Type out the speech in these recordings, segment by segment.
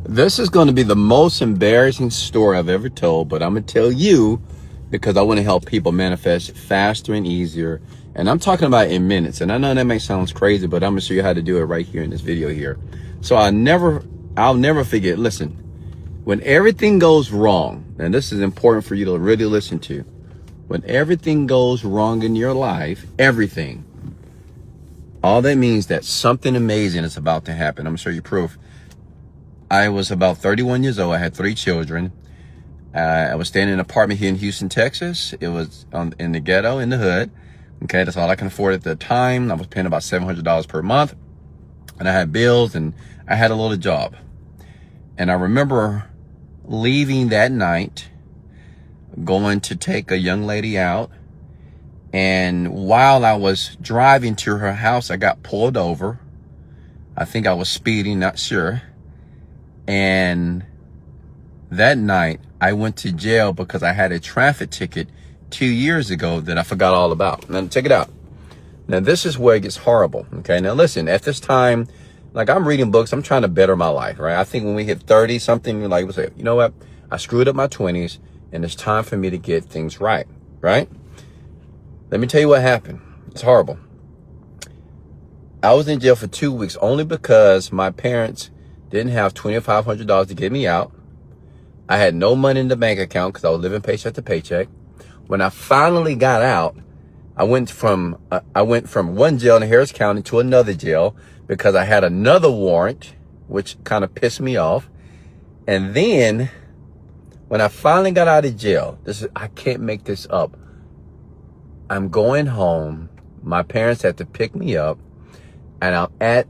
This is going to be the most embarrassing story I've ever told, but I'm going to tell you because I want to help people manifest faster and easier. And I'm talking about in minutes. And I know that may sound crazy, but I'm going to show you how to do it right here in this video here. So I'll never forget. Listen, when everything goes wrong, and this is important for you to really listen to, when everything goes wrong in your life, everything, all that means that something amazing is about to happen. I'm going to show you proof. I was about 31 years old. I had 3 children. I was staying in an apartment here in Houston, Texas. It was in the ghetto, in the hood. Okay, that's all I can afford at the time. I was paying about $700 per month. And I had bills and I had a little job. And I remember leaving that night, going to take a young lady out. And while I was driving to her house, I got pulled over. I think I was speeding, not sure. And that night I went to jail because I had a traffic ticket 2 years ago that I forgot all about. Now check it out. Now this is where it gets horrible. Okay. Now listen, at this time, like I'm reading books, I'm trying to better my life, right? I think when we hit 30 something, like we say, you know what? I screwed up my 20s and it's time for me to get things right. Right? Let me tell you what happened. It's horrible. I was in jail for 2 weeks only because my parents didn't have $2,500 to get me out. I had no money in the bank account because I was living paycheck to paycheck. When I finally got out, I went from one jail in Harris County to another jail because I had another warrant, which kind of pissed me off. And then when I finally got out of jail, I can't make this up. I'm going home. My parents had to pick me up and I'm at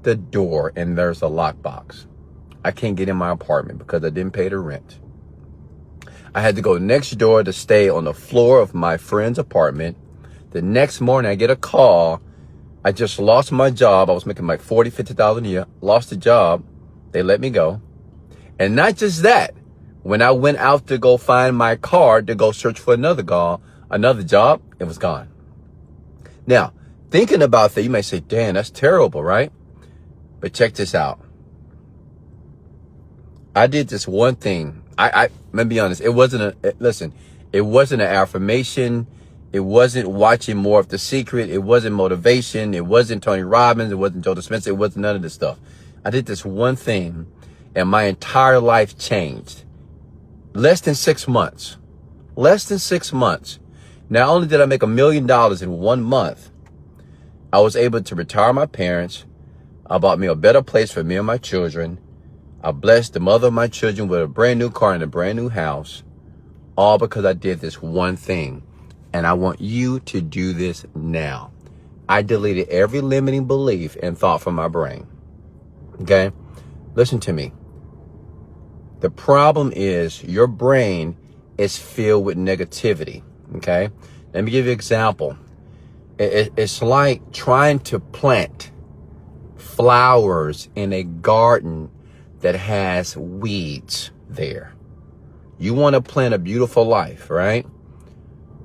the door and there's a lockbox. I can't get in my apartment because I didn't pay the rent. I had to go next door to stay on the floor of my friend's apartment. The next morning I get a call. I just lost my job. I was making like $40,000-$50,000 a year. Lost the job. They let me go. And not just that. When I went out to go find my card to go search for another job, it was gone. Now, thinking about that, you may say, "Dan, that's terrible, right?" But check this out. I did this one thing. Let me be honest. It wasn't an affirmation. It wasn't watching more of The Secret. It wasn't motivation. It wasn't Tony Robbins. It wasn't Joe Dispenza. It wasn't none of this stuff. I did this one thing and my entire life changed. Less than 6 months. Less than 6 months. Not only did I make $1 million in 1 month, I was able to retire my parents. I bought me a better place for me and my children. I blessed the mother of my children with a brand new car and a brand new house. All because I did this one thing. And I want you to do this now. I deleted every limiting belief and thought from my brain. Okay? Listen to me. The problem is your brain is filled with negativity. Okay? Let me give you an example. It's like trying to plant flowers in a garden that has weeds there. You want to plant a beautiful life, right?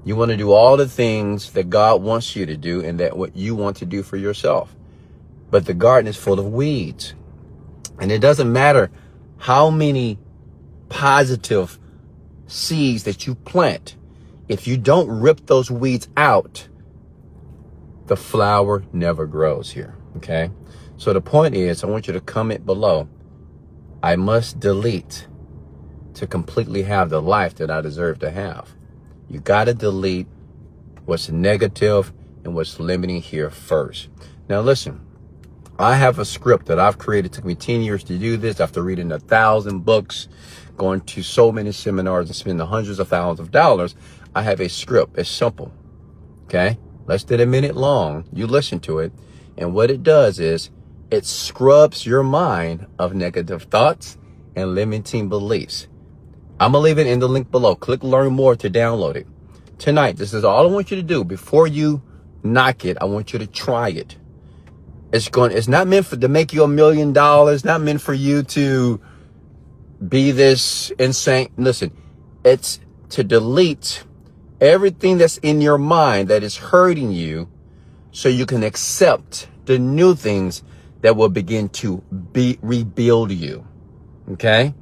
You want to do all the things that God wants you to do and that what you want to do for yourself. But the garden is full of weeds. And it doesn't matter how many positive seeds that you plant. If you don't rip those weeds out, the flower never grows here. Okay? So the point is, I want you to comment below. I must delete to completely have the life that I deserve to have. You got to delete what's negative and what's limiting here first. Now listen, I have a script that I've created. It took me 10 years to do this after reading 1,000 books, going to so many seminars and spending hundreds of thousands of dollars. I have a script. It's simple. Okay? Less than a minute long. You listen to it. And what it does is it scrubs your mind of negative thoughts and limiting beliefs. I'm going to leave it in the link below. Click learn more to download it. Tonight, this is all I want you to do. Before you knock it, I want you to try it. It's not meant to make you $1 million. Not meant for you to be this insane. Listen, it's to delete everything that's in your mind that is hurting you so you can accept the new things that will begin to rebuild you. Okay?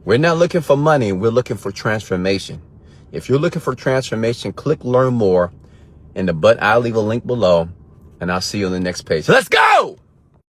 We're not looking for money. We're looking for transformation. If you're looking for transformation, click learn more in the but I'll leave a link below, and I'll see you on the next page. Let's go!